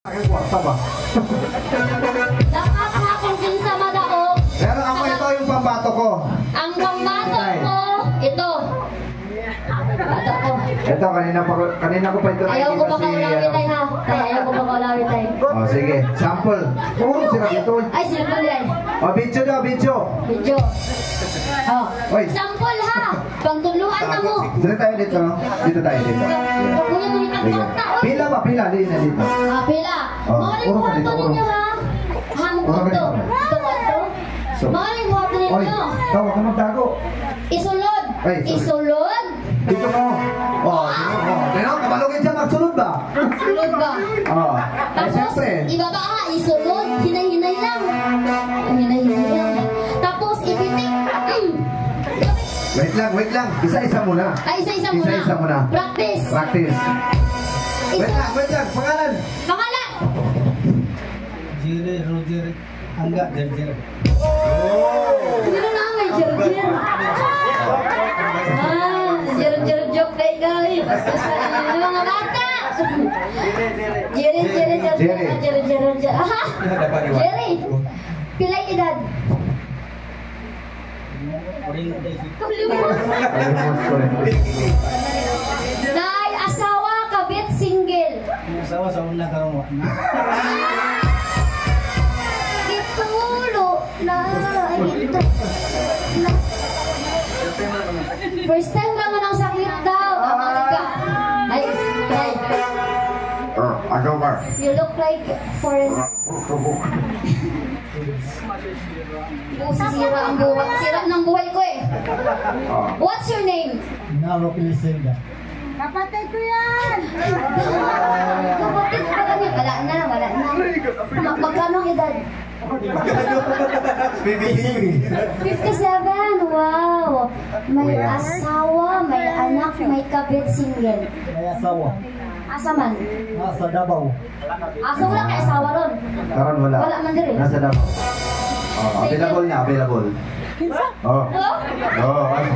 Kwarta ba? Dapat na kung kinsa madaog. Pero ako ito yung pambato ko. Ang pambato ko, ito. Bato ko. Ito, kanina ko pa ito Ayaw ko ba kaulawin tayo ha? Ayaw ko ba kaulawin tayo? Oh, sige. Sample. Puro sila dito. Ay, sample yan. Oh, video daw, video. Video. Oh. Oy. Sample ha. Pangtuluan na mo. Dito tayo dito. Dito tayo dito. Kuya mo yung pagkaktaon. Pila ba? Pila. Dito na dito. Ah, pila. Maraming kwarto ninyo ha. Hang kwarto. Ito kwarto. Maraming kwarto Oy, ninyo. tawag ka magtago. Isulod. Ay, Isulod. Dito mo. Oh, dito mo. Dito, kabalugin dyan, magsulod ba? Sulod ba? Oh. Ay, Tapos, siyempre. ibaba ha, isulod, hinay-hinay lang. Hinay-hinay lang. Tapos, ipitik. Wait lang. Isa-isa muna. Ay, isa-isa muna. Isa-isa muna. Practice. Wait lang. Pangalan. Pangalan. Jere, Roger, Angga, Jer. Sino na may jer-jer? Jer-jer joke kay guys. Basta sa mga bata. Jere. Aha. Jere. Pilay edad. Nay, asawa, kabit, single. Asawa sa una karong Gitulo na ito. First time naman ang sakit daw. Amaga. Ay. Ano ba? You look like foreign. Sira ang buhay. Sira ng buhay ko eh. What's your name? Naro Piliselda. Kapatid ko yan! Kapatid ko lang yan. Wala na. Magkano ang edad? 57! Wow! May asawa, may anak, may kabit, single. May asawa. Asa man? Nasa Davao. Asa wala kay asawa ron? Karon wala. Wala man diri. Nasa Davao. Oh, available na, available. Oh. Hello? Oh, ano?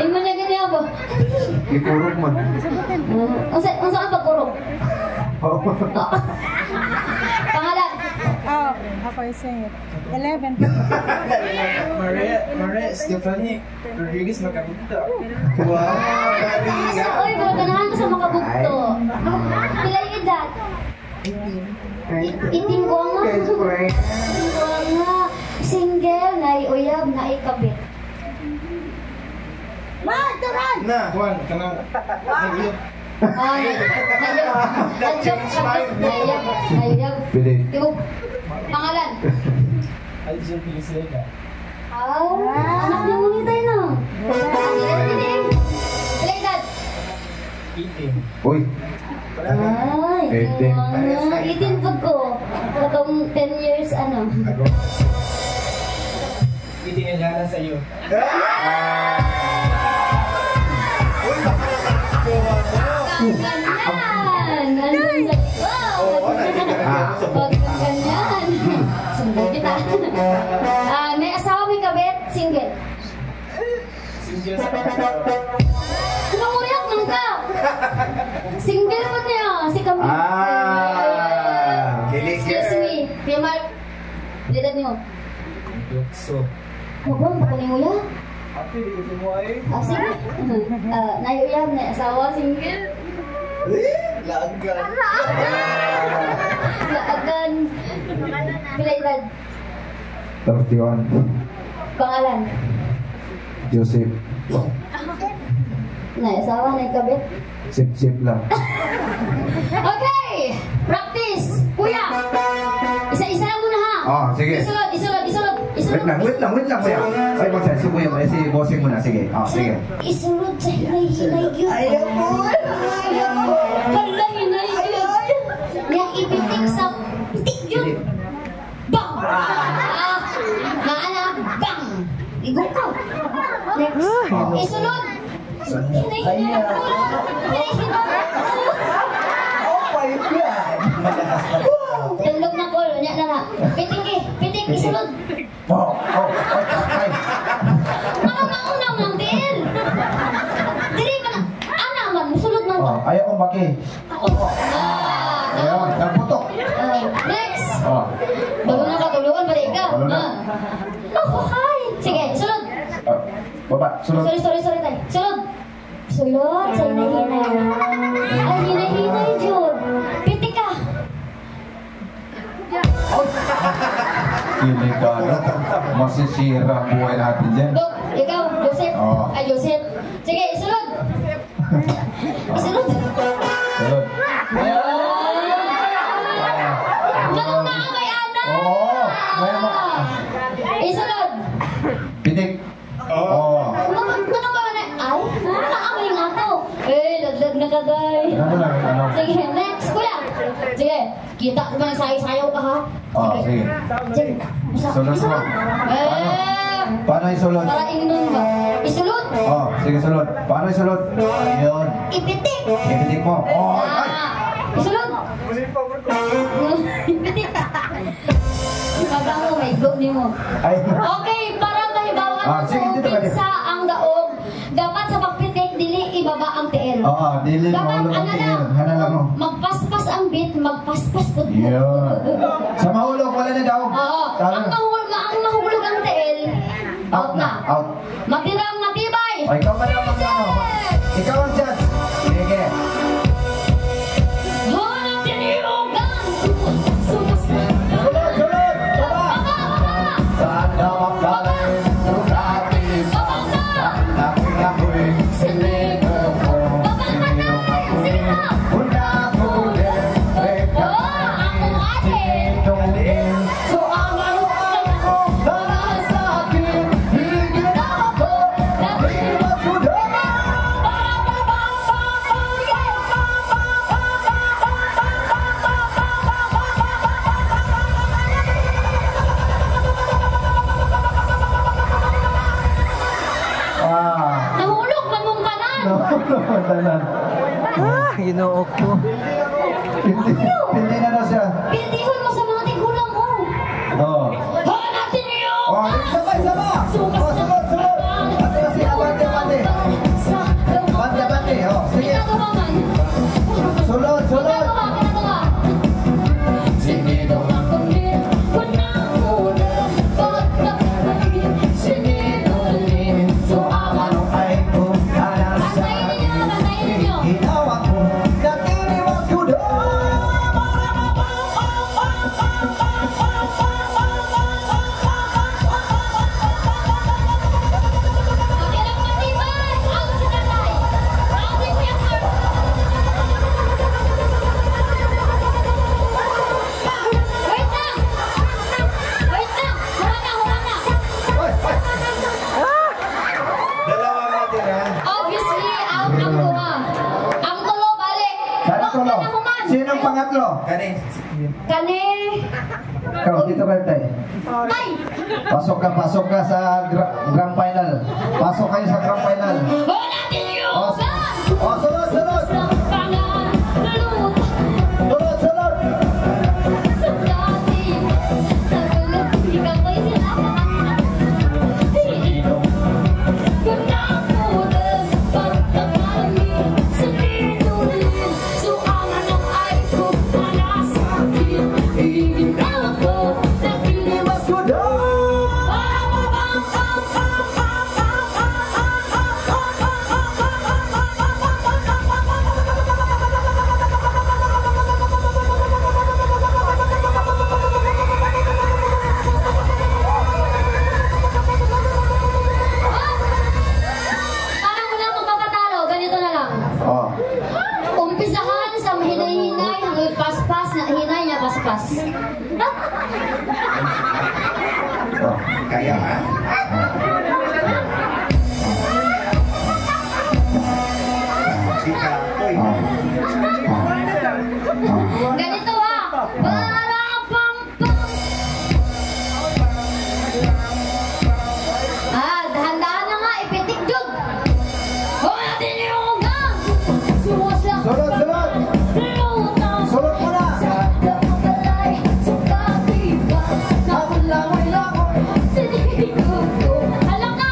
Ingon niya ganyan ako. Ikurog man. Unsa ang pagkurog? Oh. Pangalan? Oh, how can I say it? 11. Maria Stephanie Rodriguez Macabugto. Wow. Asa oy, ganahan ko sa makabugto. Pilay edad? 18 ko nga. 18 ko nga. Single, naiuyab, naikabit. Na, Juan, kanang nag-iop. Naiuyab. Pili. Pangalan? Alison Piliselda. Anak niya muna tayo na. Pilay edad? 18. Uy. Ay, 18 pag ko. Katong 10 years, ano. 18 na sa iyo. Ganyan! Nandun sa Huwag kang ganyan. Sundan kita. May asawa, may kabit, single. Single sa Davao. Kumamuriyak nang ka! Single mo niya, si Camille. Excuse me. Kaya Mark, edad niyo. So, Mabang, pakunin mo yan. ate, di ko sumuhay. Sige. Naiuyab na asawa, single. Laagan. Laagan. Pilay edad. 31. Pangalan. Joseph. Asawa, kabit. Sip lang. Okay! Practice! Kuya! Isa-isa lang muna ha! Oh, sige. Isulod! Wait lang, kuya. Ay, magsabi si kuya mo. Si bossing muna. Sige. Oh, sige. Isulod sa hinay-hinay yun. Ayaw mo! Hala, hinay yun! Yang ipitik sa pitik yun! Bang! Maana, bang! Igo ka! Next. Isulod! Hinay-hinay ako! Hinay-hinay ako! Oh my God! Tundog na ko, nya na na. Pitik, isulod. Ay. Ano maunang lang din? Dili ba na? Ana man, musulod man. Ayaw kong baki. Ayaw, Ayaw, nagputok. Oh. Bago na katuluan, balik ka. Bago na. Oh, hi. Sige, sunod. Baba, sunod. Sorry, tay. Sunod. Sulod, sa hinay-hinay. Ay, hinay-hinay, Jud. Piti ka. Hindi ka, ano? Masisira ang buhay natin dyan. Go, ikaw, Joseph. Oo. Ay, Joseph. Sige, isunod. Isunod. Sunod. Ganun na ang may anak. Oo. Isunod. Pitik. Oo. Ano ba na? Ay, naamoy nga to. Ladlad na kagay. Ano lang, ano? Sige, next, kuya. Sige, kita ko ba sayaw ka ha? Sige. Sige. Sunod mo. Paano isulod? Para inon ba? Isulod. Sige, sulod. Paano isulod? Yun. Ipitik. Ipitik mo. Ay! Isulod. Ipitik. Baga mo, may go ni mo. Ay! Okay, para mahibawan sige, mo, dito ka, pizza ang daog. Dapat sa pagpitik, dili ibaba ang tiil. Oo, dili Dapat mahulog ang tiil. Hana lang mo. Magpaspas ang bit, magpaspas po. Yun. Sa mahulog, wala na daw. Oo. Ang mahulog ang tiil, out na. Out. Matirang matibay. O, ikaw pa naman ano. Ikaw ang judge. Sige. Hanap din yung gang. Sumas na. Sulod, sulod! Baba! Sana makalim, sukatin. Aking ako'y sinigo ko. Sinirong ako'y unapunin. Reka sinitungin. So ang aluan ko, para sa akin, higit ako. Nakiwas ko na. Nahulog man mong kanan. Tanan. Ginoo ko. Hindi na na siya. Pindihon mo sa mga tigulang mo. Oo. Hanap din yung Oh, sabay, sabay! Oh, sunod, sunod! Ate, sige, bante, bante! Bante, bante, oh, sige! Ginagawa man. Sunod, sunod! Ginagawa. Sinidong ako din, wanang muna. Pagkakalit, sinidulin. So, ang anong ay kung alas sa Bantayin ninyo. ginawa ko, natiniwas ko doon! Matirang matibay. Out sa tatay. Out din kuya Carl. Wait lang. Wait lang. Humana. Hoy, hoy! Dalawang natira. Obviously, out ang tuwa. Ang tulo, balik. Sana tulo. Huwag ka na human. Sinong pangatlo? Kani. Kani. Ikaw, dito kayo tayo. Tay. Pasok ka sa grand final. Pasok kayo sa grand final. Wala din yung Oh, gan. oh, sunod, sunod! Sa pangaluta. Sunod, sunod! Sa dati. Nagulog. Ikaw ba'y sila? Gunang pulang. Pagkakalit. Sinidulin. Suangan ang ay ko. Para sa akin. Iginawa ko. Natiniwas ko doon! Parang wala magpapatalo. Ganito na lang. Oh. Umpisahan sa hinay-hinay hanggang paspas na hinay niya paspas. Oh. Kaya ha? Ganito ah. Para pam pam. Dahan-dahan na nga. Ipitik jud. Wala din yung gang. Suwasak. Sunod, sunod! Lutang. Sunod mo na! Pagkalay. Sukatiba. Nakulangoy-langoy. Sinigod ko. Alam na.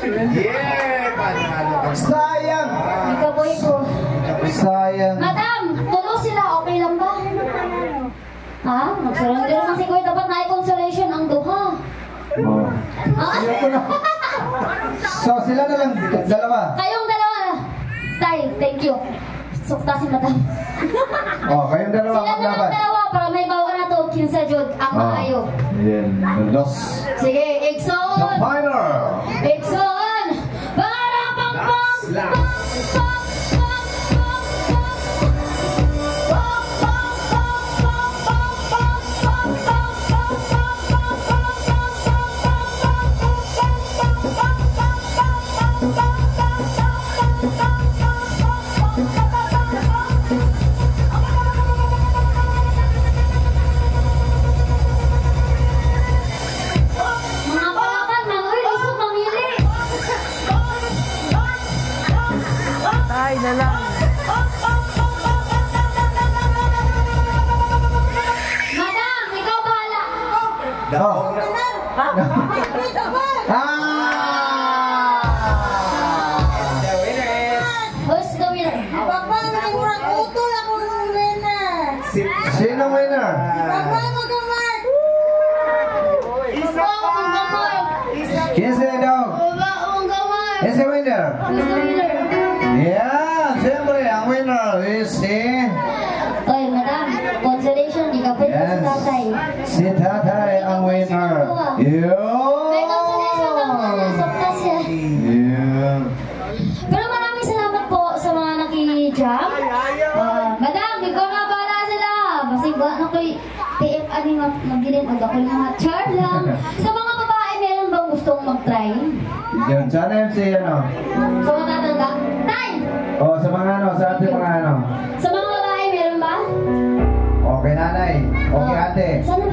Yeah! Panalo ka. Sayang! Ikaboy ko. Sayang. Madam, tulo sila. Okay lang ba? Ha? Mag-surrender naman si Kuya. Dapat na consolation ang duha. Oh. Ah? Ayoko na. So, sila na lang, dalawa. Kayong dalawa. Tay, thank you. Sukta si Madam. Oh, kayong dalawa Sila na lang maglaban. dalawa para may bawa na to. Kinsa Jod ang maayo. Yan, dos. Sige, The Ikson! final. Ikson! Para pang pang pang mga palakan, mga uy, isog mamili. Tay na lang. Madam, ikaw bahala. Oh. Who's the winner? Papa, nagmurag utol ako nung winner. Sino winner? Papa, mag-mark. Baba akong gamay. Kinsa daw? Baba akong gamay. Kinsa winner? Who's the winner? Yeah, siyempre, ang winner is si... Oy, madam, consolation, di ka pwede Yes. sa tatay. Si Tatay ang winner. May consolation ang mga sukta siya. Yeah. Pero maraming salamat po sa mga naki-jam. Madam, ikaw na bahala sila. Basig ba na ko'y TF ani magdilim ag ako mga char lang. Sa mga babae, meron bang gustong mag-try? Yun, sana yun si ano? Sa mga tatanda? Time! O, sa mga ano, sa ating mga ano. Sa mga babae, meron ba? Okay, nanay. Okay, ate. Sana